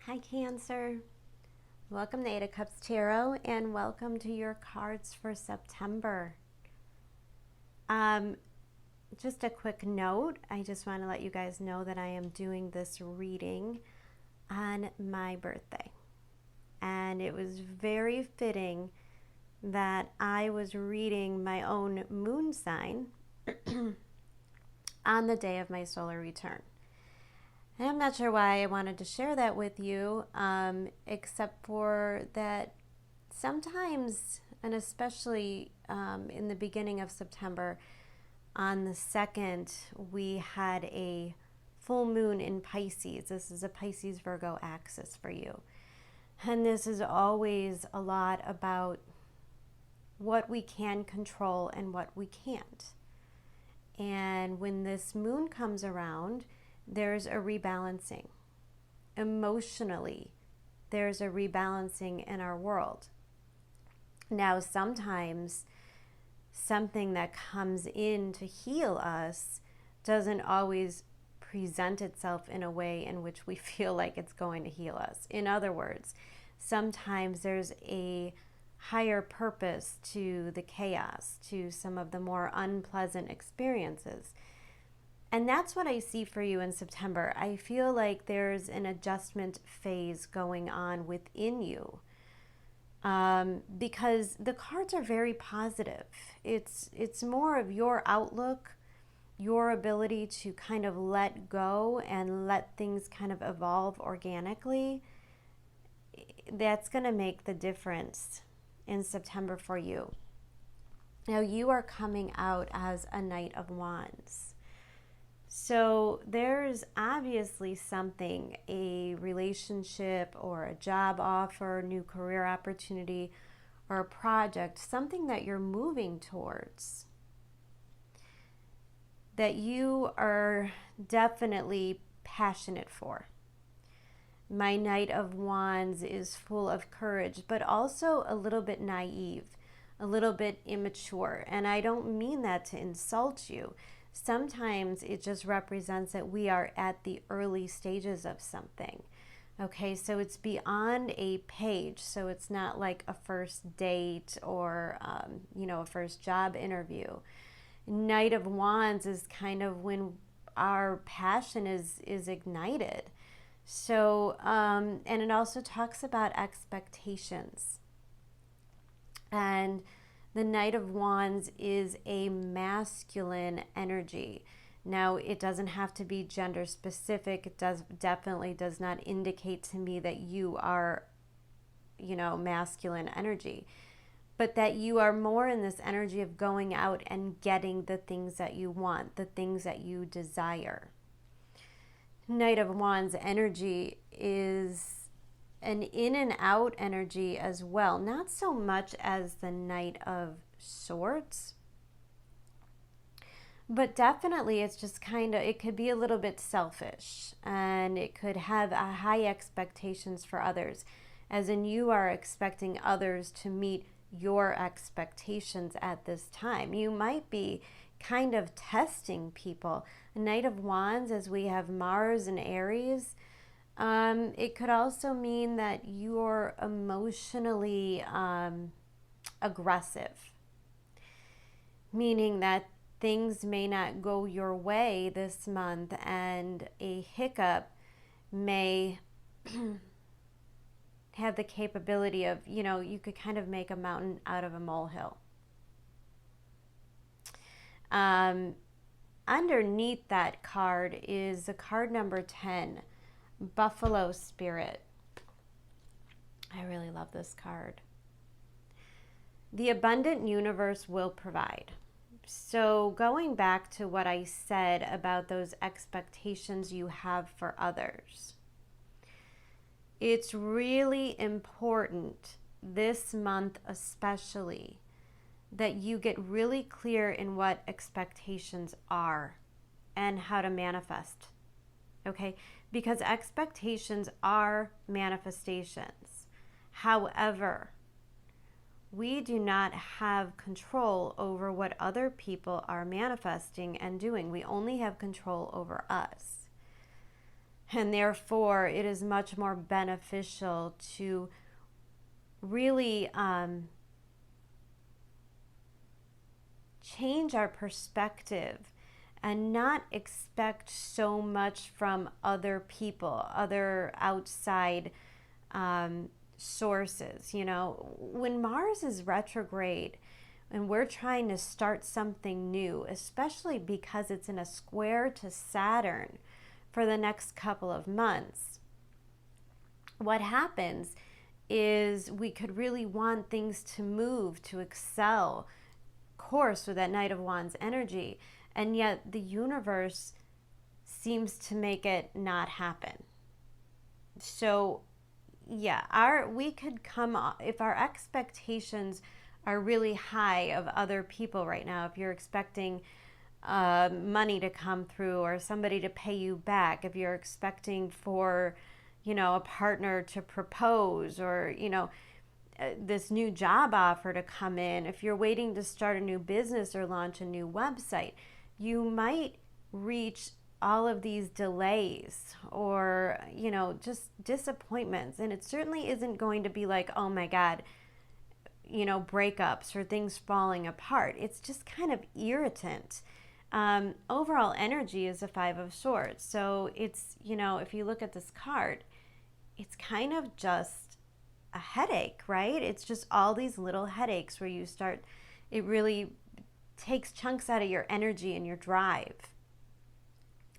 Hi Cancer, welcome to 8 of Cups Tarot and welcome to your cards for September. Just a quick note, I just want to let you guys know that I am doing this reading on my birthday. And it was very fitting that I was reading my own moon sign on the day of my solar return. And I'm not sure why I wanted to share that with you, except for that sometimes, and especially in the beginning of September, on the 2nd, we had a full moon in Pisces. This is a Pisces-Virgo axis for you. And this is always a lot about what we can control and what we can't. And when this moon comes around, there's a rebalancing. Emotionally, there's a rebalancing in our world. Now, sometimes something that comes in to heal us doesn't always present itself in a way in which we feel like it's going to heal us. In other words, sometimes there's a higher purpose to the chaos, to some of the more unpleasant experiences. And that's what I see for you in September. I feel like there's an adjustment phase going on within you because the cards are very positive. It's more of your outlook, your ability to kind of let go and let things kind of evolve organically. That's going to make the difference in September for you. Now, you are coming out as a Knight of Wands. So there's obviously something, a relationship or a job offer, new career opportunity, or a project, something that you're moving towards, that you are definitely passionate for. My Knight of Wands is full of courage, but also a little bit naive, a little bit immature. And I don't mean that to insult you. Sometimes it just represents that we are at the early stages of something. Okay, so it's beyond a page. So it's not like a first date or, a first job interview. Knight of Wands is kind of when our passion is ignited. So, and it also talks about expectations. And the Knight of Wands is a masculine energy. Now, it doesn't have to be gender specific. It definitely does not indicate to me that you are, masculine energy, but that you are more in this energy of going out and getting the things that you want, the things that you desire. Knight of Wands energy is an in and out energy as well, not so much as the Knight of Swords, but definitely it's just it could be a little bit selfish, and it could have a high expectations for others, as in you are expecting others to meet your expectations at this time. You might be kind of testing people. Knight of Wands, as we have Mars and Aries, it could also mean that you're emotionally aggressive, meaning that things may not go your way this month, and a hiccup may have the capability of, you could kind of make a mountain out of a molehill. Underneath that card is the card number 10, Buffalo Spirit. I really love this card. The abundant universe will provide. So going back to what I said about those expectations you have for others, it's really important this month especially that you get really clear in what expectations are and how to manifest. Okay? Because expectations are manifestations. However, we do not have control over what other people are manifesting and doing. We only have control over us. And therefore, it is much more beneficial to really change our perspective and not expect so much from other people, other outside sources. You know, when Mars is retrograde and we're trying to start something new, especially because it's in a square to Saturn for the next couple of months, what happens is we could really want things to move, to excel, of course, with that Knight of Wands energy, and yet the universe seems to make it not happen. So yeah, we could come, if our expectations are really high of other people right now, if you're expecting money to come through or somebody to pay you back, if you're expecting for, you know, a partner to propose, or, you know, this new job offer to come in, if you're waiting to start a new business or launch a new website, you might reach all of these delays or, you know, just disappointments. And it certainly isn't going to be like, oh my God, you know, breakups or things falling apart. It's just kind of irritant. Overall energy is a Five of Swords. So it's, you know, if you look at this card, it's kind of just a headache, right? It's just all these little headaches where you start, it really takes chunks out of your energy and your drive.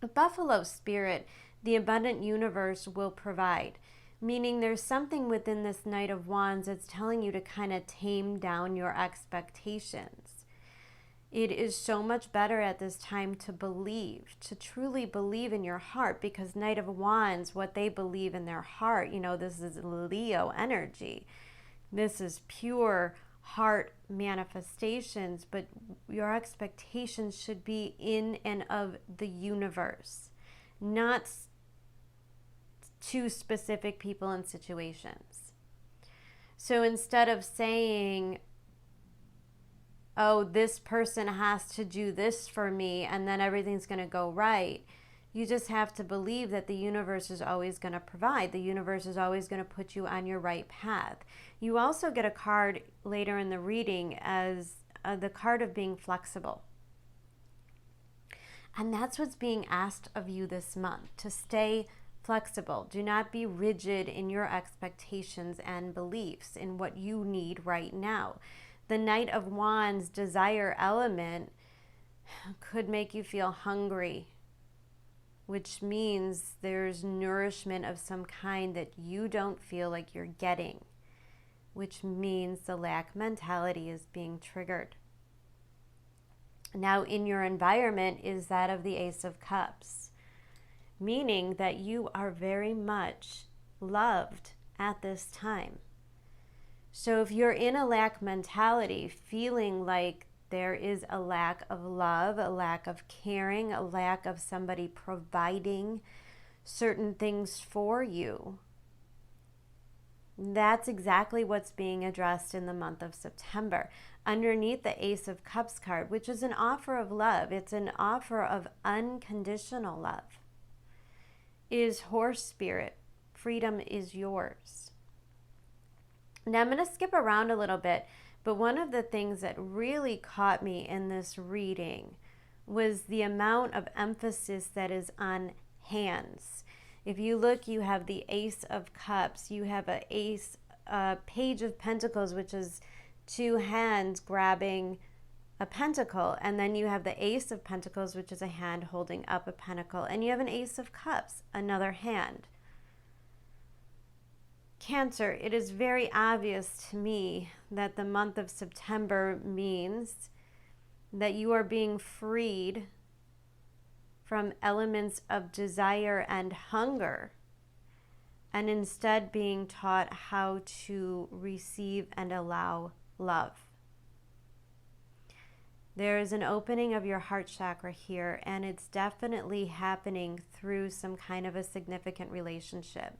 A buffalo spirit, the abundant universe will provide, meaning there's something within this Knight of Wands that's telling you to kind of tame down your expectations. It is so much better at this time to believe, to truly believe in your heart, because Knight of Wands, what they believe in their heart, you know, this is Leo energy. This is pure heart manifestations, but your expectations should be in and of the universe, not to specific people and situations. So instead of saying, oh, this person has to do this for me and then everything's going to go right, you just have to believe that the universe is always going to provide. The universe is always going to put you on your right path. You also get a card later in the reading as the card of being flexible. And that's what's being asked of you this month, to stay flexible. Do not be rigid in your expectations and beliefs in what you need right now. The Knight of Wands desire element could make you feel hungry, which means there's nourishment of some kind that you don't feel like you're getting, which means the lack mentality is being triggered. Now, in your environment is that of the Ace of Cups, meaning that you are very much loved at this time. So if you're in a lack mentality, feeling like there is a lack of love, a lack of caring, a lack of somebody providing certain things for you, that's exactly what's being addressed in the month of September. Underneath the Ace of Cups card, which is an offer of love, it's an offer of unconditional love, is horse spirit. Freedom is yours. Now I'm going to skip around a little bit, but one of the things that really caught me in this reading was the amount of emphasis that is on hands. If you look, you have the Ace of Cups, you have a Page of Pentacles, which is two hands grabbing a pentacle, and then you have the Ace of Pentacles, which is a hand holding up a pentacle, and you have an Ace of Cups, another hand. Cancer, it is very obvious to me that the month of September means that you are being freed from elements of desire and hunger, and instead being taught how to receive and allow love. There is an opening of your heart chakra here, and it's definitely happening through some kind of a significant relationship.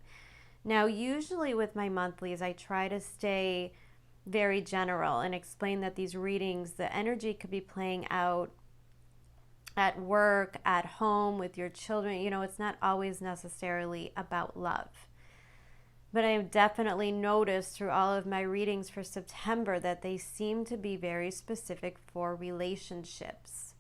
Now, usually with my monthlies, I try to stay very general and explain that these readings, the energy could be playing out at work, at home, with your children. You know, it's not always necessarily about love. But I have definitely noticed through all of my readings for September that they seem to be very specific for relationships.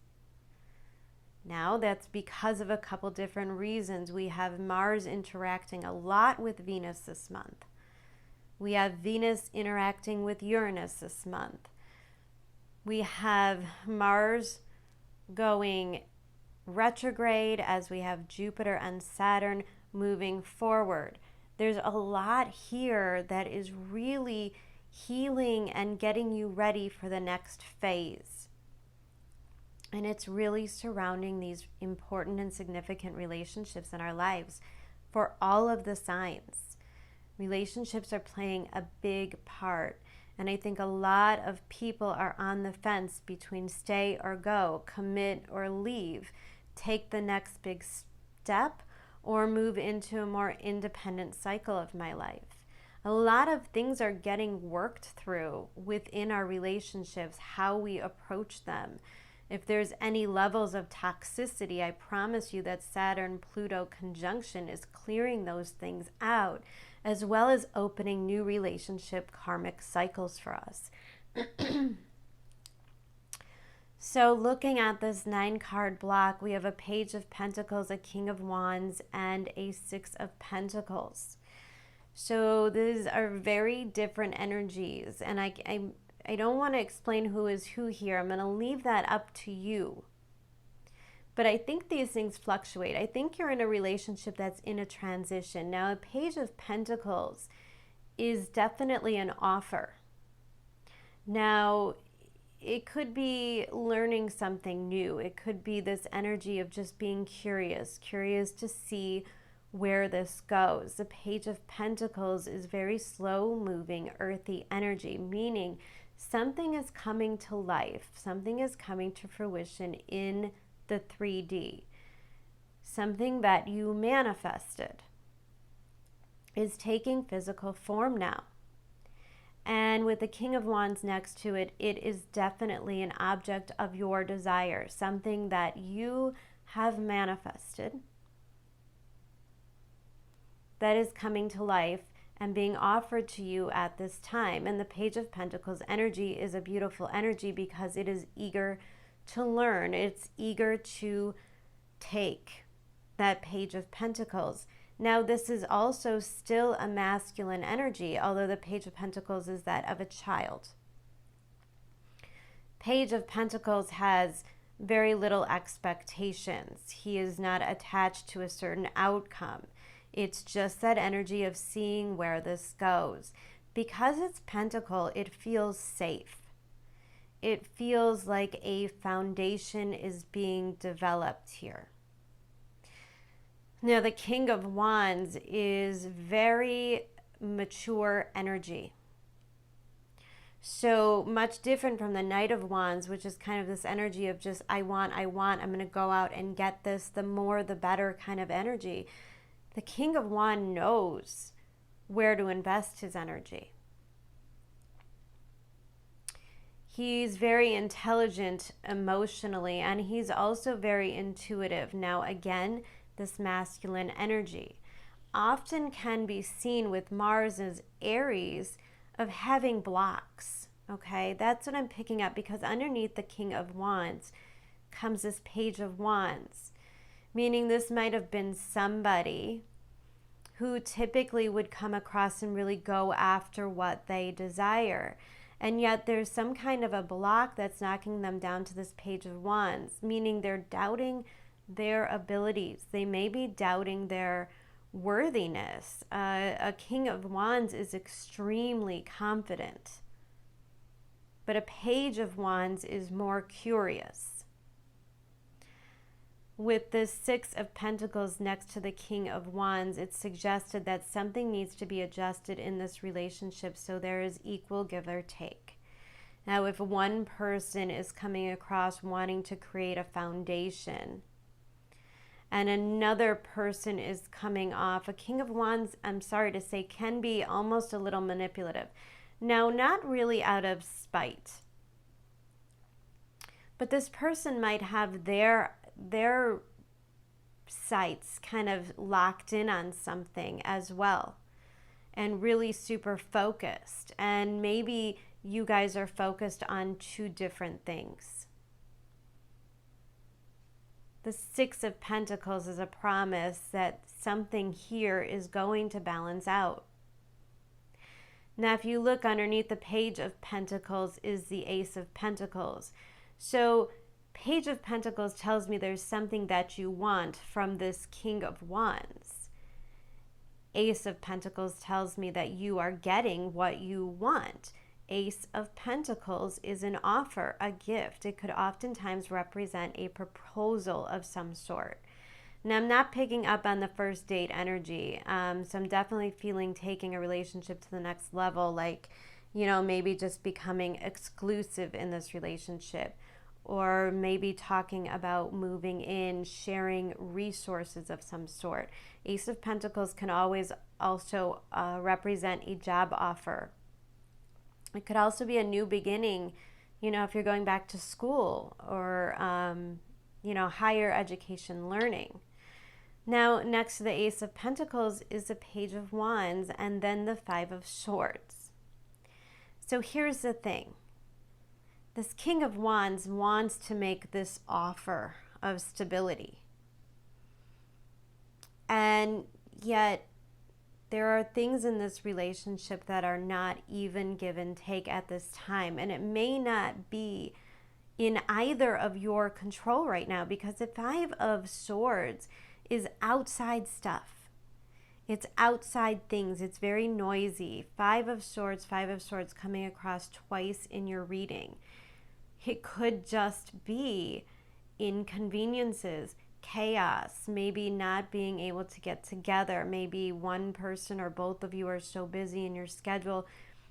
Now, that's because of a couple different reasons. We have Mars interacting a lot with Venus this month. We have Venus interacting with Uranus this month. We have Mars going retrograde as we have Jupiter and Saturn moving forward. There's a lot here that is really healing and getting you ready for the next phase. And it's really surrounding these important and significant relationships in our lives for all of the signs. Relationships are playing a big part. And I think a lot of people are on the fence between stay or go, commit or leave, take the next big step, or move into a more independent cycle of my life. A lot of things are getting worked through within our relationships, how we approach them. If there's any levels of toxicity, I promise you that Saturn-Pluto conjunction is clearing those things out, as well as opening new relationship karmic cycles for us. So looking at this 9-card block, we have a Page of Pentacles, a King of Wands, and a 6 of Pentacles. So these are very different energies, and I don't want to explain who is who here. I'm going to leave that up to you. But I think these things fluctuate. I think you're in a relationship that's in a transition. Now, a Page of Pentacles is definitely an offer. Now, it could be learning something new. It could be this energy of just being curious to see where this goes. The Page of Pentacles is very slow-moving, earthy energy, meaning something is coming to life. Something is coming to fruition in the 3D. Something that you manifested is taking physical form now. And with the King of Wands next to it, it is definitely an object of your desire, something that you have manifested that is coming to life and being offered to you at this time. And the Page of Pentacles energy is a beautiful energy because it is eager to learn. It's eager to take that Page of Pentacles. Now, this is also still a masculine energy, although the Page of Pentacles is that of a child. Page of Pentacles has very little expectations. He is not attached to a certain outcome. It's just that energy of seeing where this goes. Because it's Pentacle, it feels safe. It feels like a foundation is being developed here. Now, the King of Wands is very mature energy. So much different from the Knight of Wands, which is kind of this energy of just, I want, I'm going to go out and get this, the more the better kind of energy. The King of Wands knows where to invest his energy. He's very intelligent emotionally, and he's also very intuitive. Now, again, this masculine energy often can be seen with Mars as Aries of having blocks, okay? That's what I'm picking up, because underneath the King of Wands comes this Page of Wands, meaning this might have been somebody who typically would come across and really go after what they desire. And yet there's some kind of a block that's knocking them down to this Page of Wands, meaning they're doubting their abilities. They may be doubting their worthiness. A King of Wands is extremely confident, but a Page of Wands is more curious. With the 6 of Pentacles next to the King of Wands, it's suggested that something needs to be adjusted in this relationship so there is equal give or take. Now, if one person is coming across wanting to create a foundation and another person is coming off, a King of Wands, I'm sorry to say, can be almost a little manipulative. Now, not really out of spite, but this person might have their their sights kind of locked in on something as well, and really super focused. And maybe you guys are focused on two different things. The Six of Pentacles is a promise that something here is going to balance out. Now, if you look underneath the Page of Pentacles is the Ace of Pentacles. So Page of Pentacles tells me there's something that you want from this King of Wands. Ace of Pentacles tells me that you are getting what you want. Ace of Pentacles is an offer, a gift. It could oftentimes represent a proposal of some sort. Now, I'm not picking up on the first date energy, so I'm definitely feeling taking a relationship to the next level, like, you know, maybe just becoming exclusive in this relationship, or maybe talking about moving in, sharing resources of some sort. Ace of Pentacles can always also represent a job offer. It could also be a new beginning, you know, if you're going back to school or, you know, higher education learning. Now, next to the Ace of Pentacles is the Page of Wands and then the Five of Swords. So here's the thing. This King of Wands wants to make this offer of stability. And yet, there are things in this relationship that are not even give and take at this time. And it may not be in either of your control right now, because the Five of Swords is outside stuff. It's outside things. It's very noisy. Five of Swords coming across twice in your reading. It could just be inconveniences, chaos, maybe not being able to get together. Maybe one person or both of you are so busy in your schedule,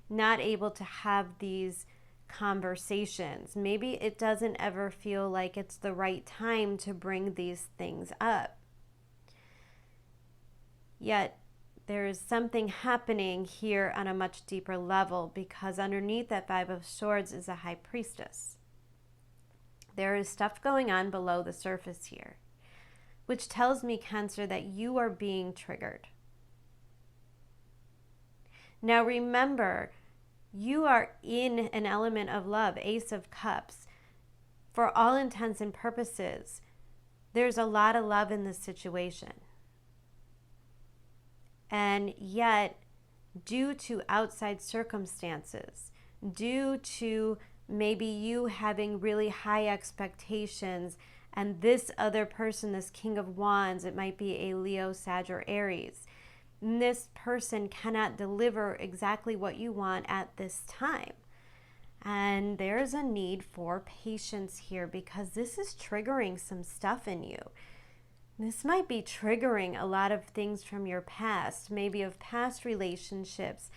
not able to have these conversations. Maybe it doesn't ever feel like it's the right time to bring these things up. Yet there is something happening here on a much deeper level, because underneath that Five of Swords is a High Priestess. There is stuff going on below the surface here, which tells me, Cancer, that you are being triggered. Now remember, you are in an element of love, Ace of Cups. For all intents and purposes, there's a lot of love in this situation. And yet, due to outside circumstances, due to maybe you having really high expectations, and this other person, this King of Wands, it might be a Leo, Sag, or Aries, this person cannot deliver exactly what you want at this time. And there's a need for patience here, because this is triggering some stuff in you. This might be triggering a lot of things from your past, maybe of past relationships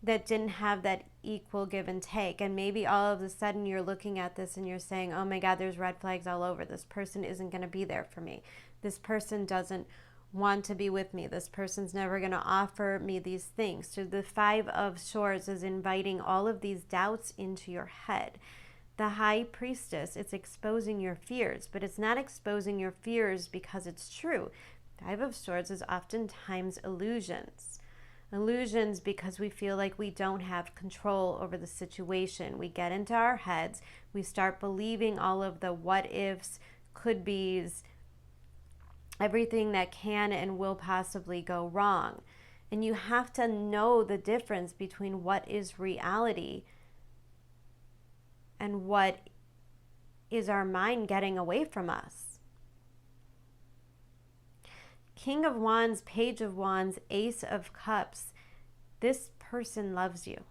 that didn't have that equal give and take. And maybe all of a sudden you're looking at this and you're saying, oh my God, there's red flags all over. This person isn't going to be there for me. This person doesn't want to be with me. This person's never going to offer me these things. So the Five of Swords is inviting all of these doubts into your head. The High Priestess, it's exposing your fears, but it's not exposing your fears because it's true. Five of Swords is oftentimes illusions. Illusions because we feel like we don't have control over the situation. We get into our heads. We start believing all of the what ifs, could be's, everything that can and will possibly go wrong. And you have to know the difference between what is reality and what is our mind getting away from us. King of Wands, Page of Wands, Ace of Cups. This person loves you.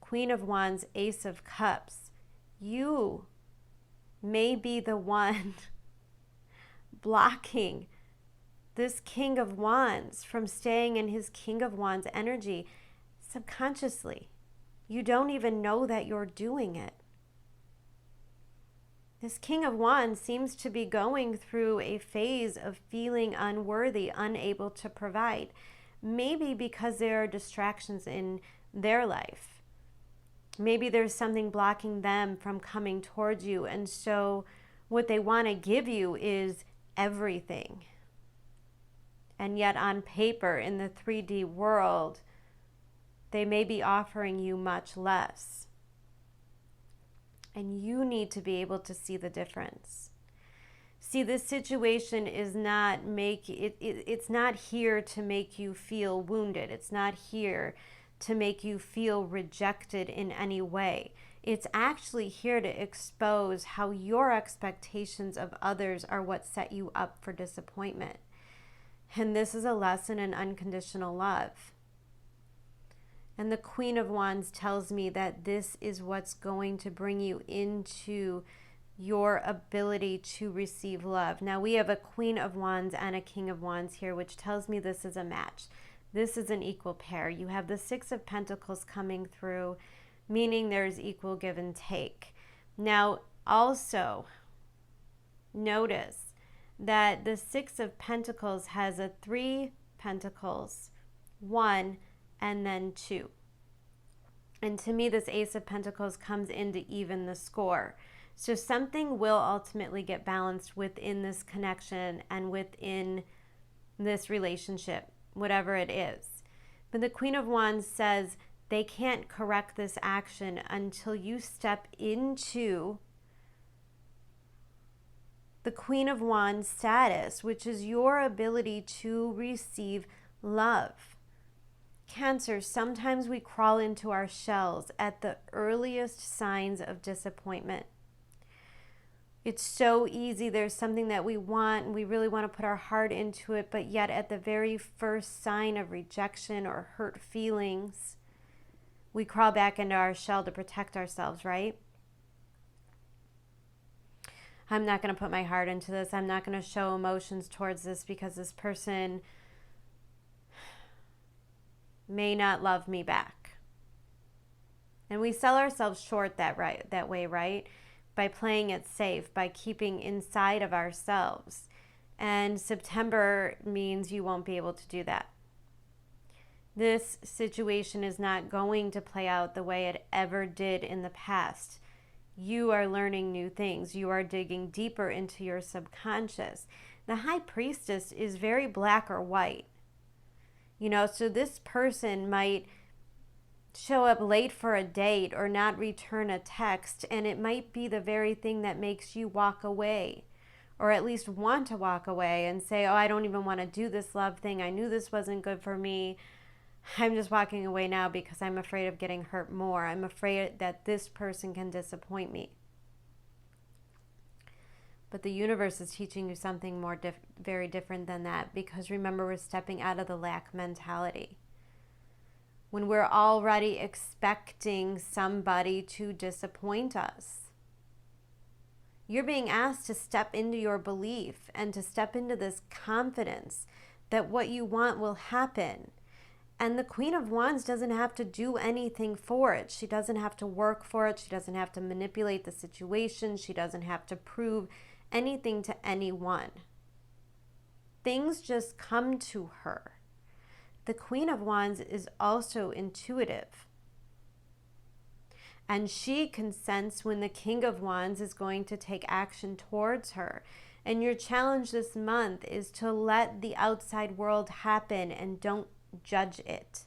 Queen of Wands, Ace of Cups. You may be the one blocking this King of Wands from staying in his King of Wands energy subconsciously. You don't even know that you're doing it. This King of Wands seems to be going through a phase of feeling unworthy, unable to provide. Maybe because there are distractions in their life. Maybe there's something blocking them from coming towards you. And so what they want to give you is everything. And yet on paper, in the 3D world, they may be offering you much less. And you need to be able to see the difference. See, this situation is not it's not here to make you feel wounded. It's not here to make you feel rejected in any way. It's actually here to expose how your expectations of others are what set you up for disappointment. And this is a lesson in unconditional love. And the Queen of Wands tells me that this is what's going to bring you into your ability to receive love. Now we have a Queen of Wands and a King of Wands here, which tells me this is a match. This is an equal pair. You have the Six of Pentacles coming through, meaning there's equal give and take. Now also notice that the Six of Pentacles has a 3 Pentacles, 1, and then 2. And to me, this Ace of Pentacles comes in to even the score. So something will ultimately get balanced within this connection and within this relationship, whatever it is. But the Queen of Wands says they can't correct this action until you step into the Queen of Wands status, which is your ability to receive love. Cancer, sometimes we crawl into our shells at the earliest signs of disappointment. It's so easy. There's something that we want and we really want to put our heart into it, but yet at the very first sign of rejection or hurt feelings, we crawl back into our shell to protect ourselves, right? I'm not going to put my heart into this. I'm not going to show emotions towards this because this person may not love me back. And we sell ourselves short that way, right? By playing it safe, by keeping inside of ourselves. And September means you won't be able to do that. This situation is not going to play out the way it ever did in the past. You are learning new things. You are digging deeper into your subconscious. The High Priestess is very black or white. You know, so this person might show up late for a date or not return a text, and it might be the very thing that makes you walk away, or at least want to walk away and say, oh, I don't even want to do this love thing. I knew this wasn't good for me. I'm just walking away now because I'm afraid of getting hurt more. I'm afraid that this person can disappoint me. But the universe is teaching you something more very different than that, because remember, we're stepping out of the lack mentality. When we're already expecting somebody to disappoint us. You're being asked to step into your belief and to step into this confidence that what you want will happen. And the Queen of Wands doesn't have to do anything for it. She doesn't have to work for it. She doesn't have to manipulate the situation. She doesn't have to prove anything to anyone. Things just come to her. The Queen of Wands is also intuitive. And she can sense when the King of Wands is going to take action towards her. And your challenge this month is to let the outside world happen and don't judge it.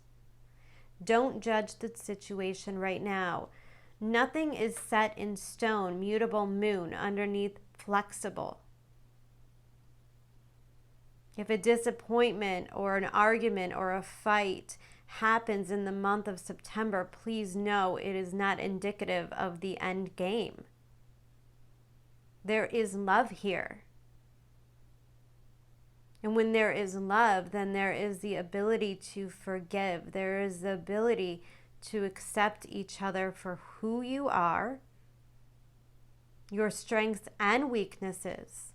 Don't judge the situation right now. Nothing is set in stone, mutable moon, underneath flexible. If a disappointment or an argument or a fight happens in the month of September, please know it is not indicative of the end game. There is love here. And when there is love, then there is the ability to forgive. There is the ability to accept each other for who you are, your strengths and weaknesses,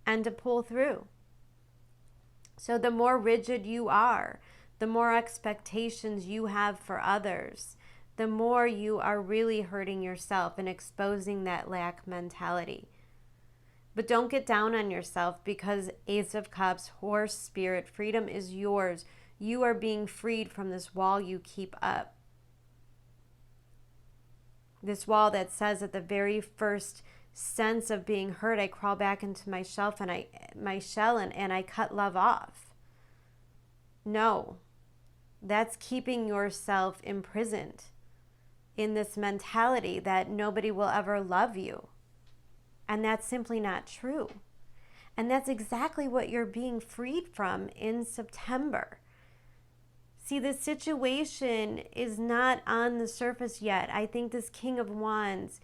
and to pull through. So the more rigid you are, the more expectations you have for others, the more you are really hurting yourself and exposing that lack mentality. But don't get down on yourself, because Ace of Cups, horse spirit, freedom is yours. You are being freed from this wall you keep up. This wall that says at the very first sense of being hurt, I crawl back into my shell and I cut love off. No, that's keeping yourself imprisoned in this mentality that nobody will ever love you. And that's simply not true. And that's exactly what you're being freed from in September. See, the situation is not on the surface yet. I think this King of Wands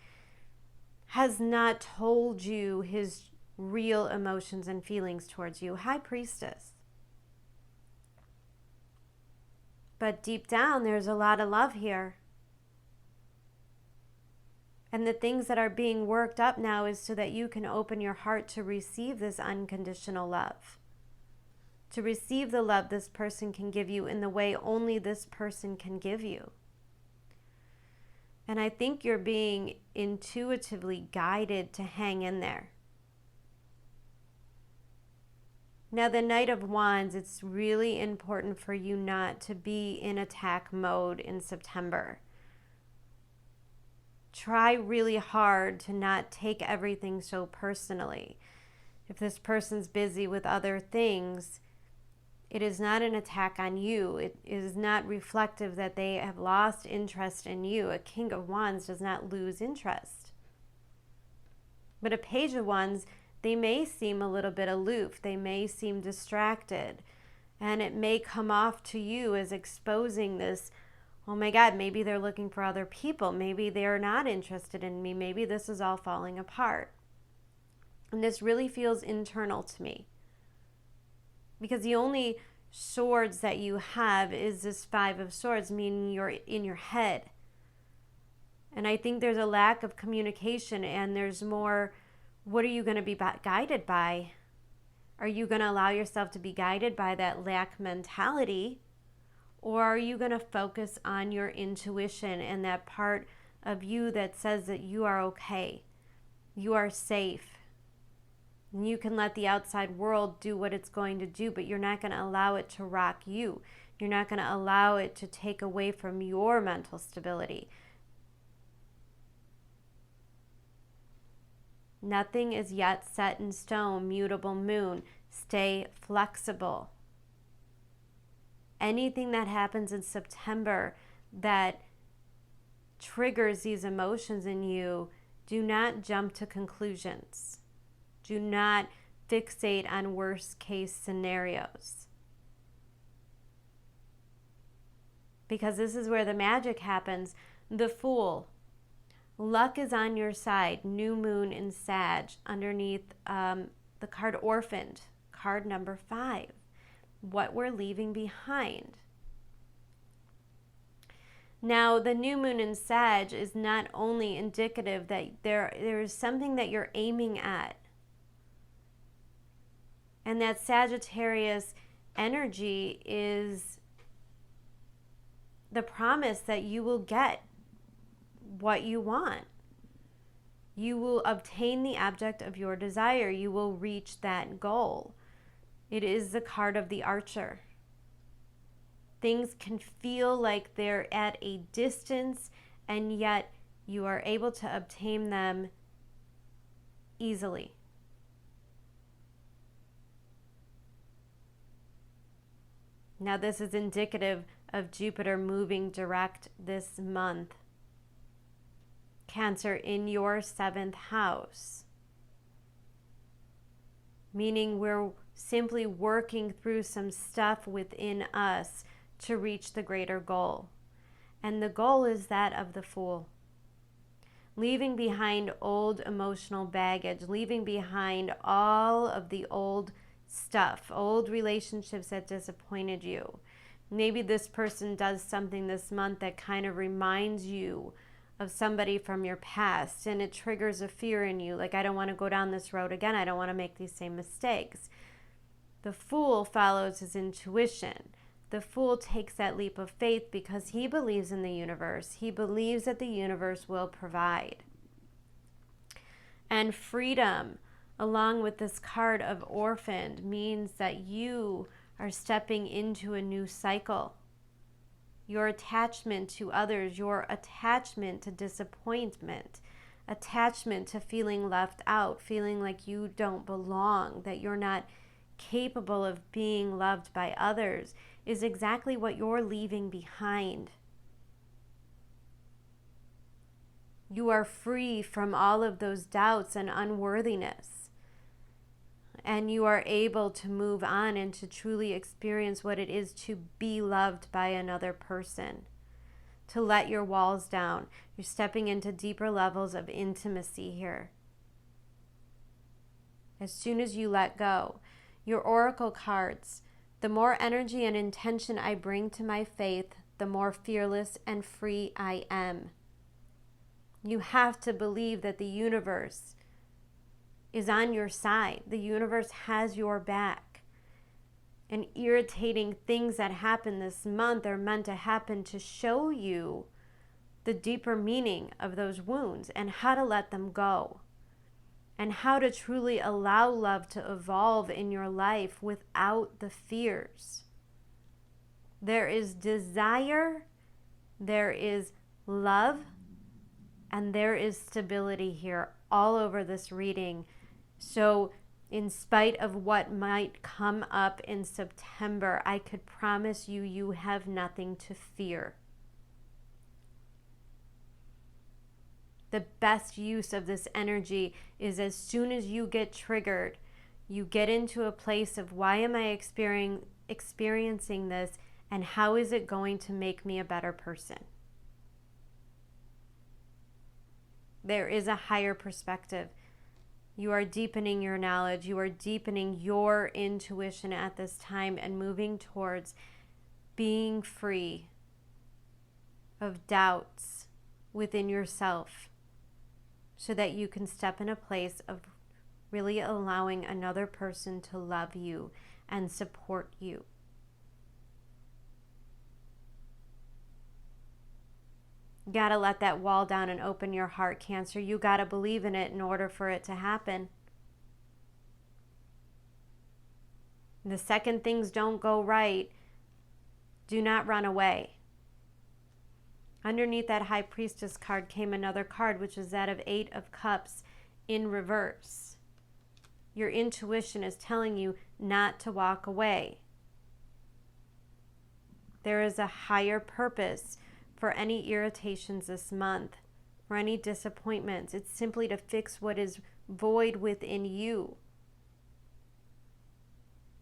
has not told you his real emotions and feelings towards you. High Priestess. But deep down, there's a lot of love here. And the things that are being worked up now is so that you can open your heart to receive this unconditional love. To receive the love this person can give you in the way only this person can give you. And I think you're being intuitively guided to hang in there. Now, the Knight of Wands, it's really important for you not to be in attack mode in September. Try really hard to not take everything so personally. If this person's busy with other things, it is not an attack on you. It is not reflective that they have lost interest in you. A King of Wands does not lose interest. But a Page of Wands, they may seem a little bit aloof. They may seem distracted. And it may come off to you as exposing this, oh my God, maybe they're looking for other people. Maybe they're not interested in me. Maybe this is all falling apart. And this really feels internal to me. Because the only swords that you have is this Five of Swords, meaning you're in your head. And I think there's a lack of communication, and there's more, what are you going to be guided by? Are you going to allow yourself to be guided by that lack mentality? Or are you going to focus on your intuition and that part of you that says that you are okay, you are safe, and you can let the outside world do what it's going to do, but you're not going to allow it to rock you. You're not going to allow it to take away from your mental stability. Nothing is yet set in stone. Mutable moon. Stay flexible. Anything that happens in September that triggers these emotions in you, do not jump to conclusions. Do not fixate on worst case scenarios. Because this is where the magic happens. The Fool. Luck is on your side. New moon in Sag. Underneath the card Orphaned. Card number 5. What we're leaving behind. Now, the new moon in Sag is not only indicative that there is something that you're aiming at. And that Sagittarius energy is the promise that you will get what you want. You will obtain the object of your desire. You will reach that goal. It is the card of the Archer. Things can feel like they're at a distance, and yet you are able to obtain them easily. Now, this is indicative of Jupiter moving direct this month. Cancer, in your 7th house. Meaning we're simply working through some stuff within us to reach the greater goal. And the goal is that of the Fool. Leaving behind old emotional baggage, leaving behind all of the old stuff, old relationships that disappointed you. Maybe this person does something this month that kind of reminds you of somebody from your past, and it triggers a fear in you, like, I don't want to go down this road again. I don't want to make these same mistakes. The Fool follows his intuition. The Fool takes that leap of faith because he believes in the universe. He believes that the universe will provide. And freedom, along with this card of Orphaned, means that you are stepping into a new cycle. your attachment to others, your attachment to disappointment, attachment to feeling left out, feeling like you don't belong, that you're not capable of being loved by others, is exactly what you're leaving behind. You are free from all of those doubts and unworthiness. And you are able to move on and to truly experience what it is to be loved by another person. To let your walls down. You're stepping into deeper levels of intimacy here. As soon as you let go, your oracle cards, the more energy and intention I bring to my faith, the more fearless and free I am. You have to believe that the universe is on your side. The universe has your back. And irritating things that happen this month are meant to happen to show you the deeper meaning of those wounds and how to let them go. And how to truly allow love to evolve in your life without the fears. There is desire, there is love, and there is stability here all over this reading. So in spite of what might come up in September, I could promise you, you have nothing to fear. The best use of this energy is as soon as you get triggered, you get into a place of why am I experiencing this and how is it going to make me a better person? There is a higher perspective. You are deepening your knowledge. You are deepening your intuition at this time and moving towards being free of doubts within yourself so that you can step in a place of really allowing another person to love you and support you. You gotta let that wall down and open your heart, Cancer. You gotta believe in it in order for it to happen. The second things don't go right, do not run away. Underneath that High Priestess card came another card, which is that of 8 of Cups in reverse. Your intuition is telling you not to walk away. There is a higher purpose for any irritations this month, for any disappointments. It's simply to fix what is void within you.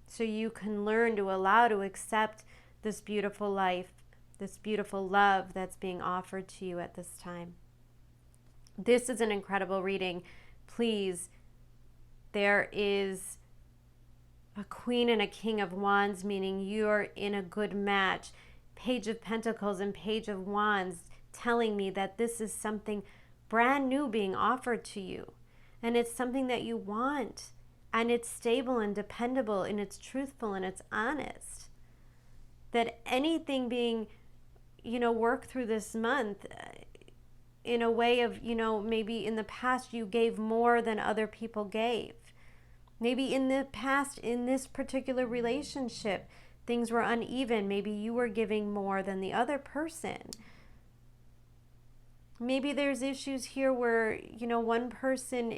So you can learn to allow to accept this beautiful life, this beautiful love that's being offered to you at this time. This is an incredible reading. Please, there is a Queen and a King of Wands, meaning you're in a good match. Page of Pentacles and Page of Wands telling me that this is something brand new being offered to you. And it's something that you want. And it's stable and dependable and it's truthful and it's honest. That anything being, worked through this month in a way of, maybe in the past you gave more than other people gave. Maybe in the past, in this particular relationship, things were uneven. Maybe you were giving more than the other person. Maybe there's issues here where, one person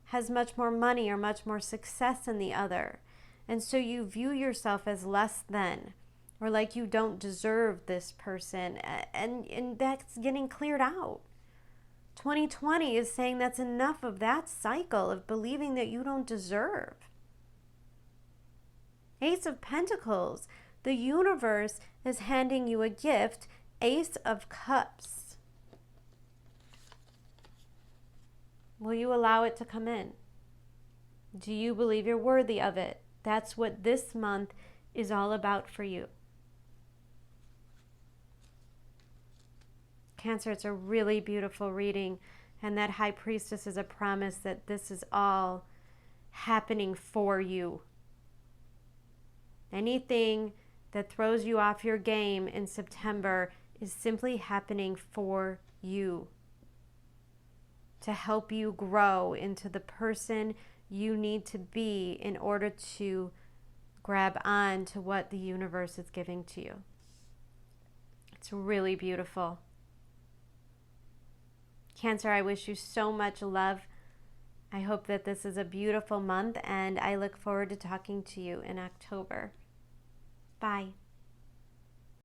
has much more money or much more success than the other. And so you view yourself as less than, or like you don't deserve this person. And that's getting cleared out. 2020 is saying that's enough of that cycle of believing that you don't deserve. Ace of Pentacles, the universe is handing you a gift. Ace of Cups. Will you allow it to come in? Do you believe you're worthy of it? That's what this month is all about for you. Cancer, it's a really beautiful reading, and that High Priestess is a promise that this is all happening for you. Anything that throws you off your game in September is simply happening for you, to help you grow into the person you need to be in order to grab on to what the universe is giving to you. It's really beautiful. Cancer, I wish you so much love. I hope that this is a beautiful month, and I look forward to talking to you in October. Bye.